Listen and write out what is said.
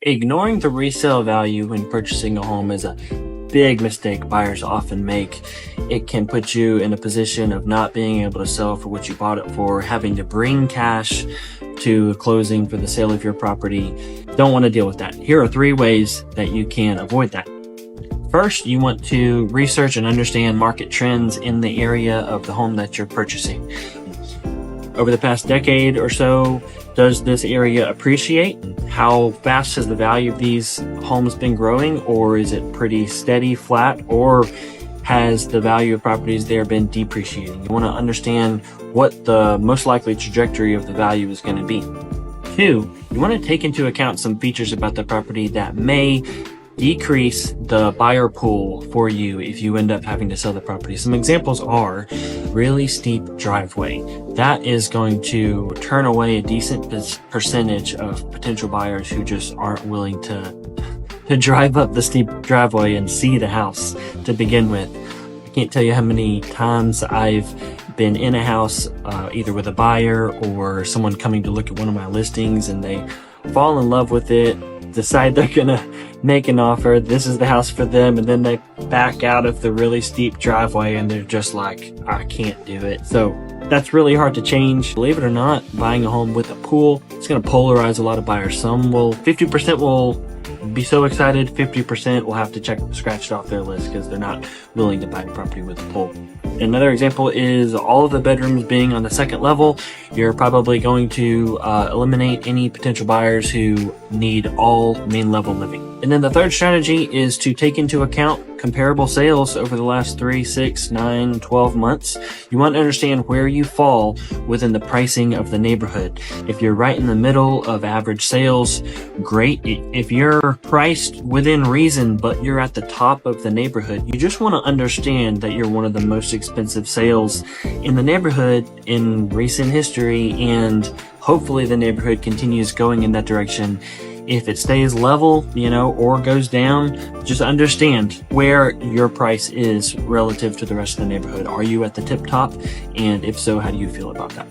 Ignoring the resale value when purchasing a home is a big mistake buyers often make. It can put you in a position of not being able to sell for what you bought it for, having to bring cash to closing for the sale of your property. Don't want to deal with that. Here are 3 ways that you can avoid that. First, you want to research and understand market trends in the area of the home that you're purchasing. Over the past decade or so, does this area appreciate? How fast has the value of these homes been growing? Or is it pretty steady, flat? Or has the value of properties there been depreciating? You want to understand what the most likely trajectory of the value is going to be. 2, you want to take into account some features about the property that may decrease the buyer pool for you if you end up having to sell the property. Some examples are really steep driveway. That is going to turn away a decent percentage of potential buyers who just aren't willing to drive up the steep driveway and see the house to begin with. I can't tell you how many times I've been in a house either with a buyer or someone coming to look at one of my listings, and they fall in love with it, decide they're gonna make an offer, this is the house for them, and then they back out of the really steep driveway and they're just like, I can't do it. So that's really hard to change. Believe it or not, buying a home with a pool, it's gonna polarize a lot of buyers. 50% will be so excited, 50% will have to scratch it off their list because they're not willing to buy a property with a pool. Another example is all of the bedrooms being on the 2nd level. You're probably going to eliminate any potential buyers who need all main level living. And then the 3rd strategy is to take into account comparable sales over the last 3, 6, 9, 12 months. You want to understand where you fall within the pricing of the neighborhood. If you're right in the middle of average sales, great. If you're priced within reason, but you're at the top of the neighborhood, you just want to understand that you're one of the most expensive sales in the neighborhood in recent history, and hopefully the neighborhood continues going in that direction. If it stays level, or goes down, just understand where your price is relative to the rest of the neighborhood. Are you at the tip top? And if so, how do you feel about that?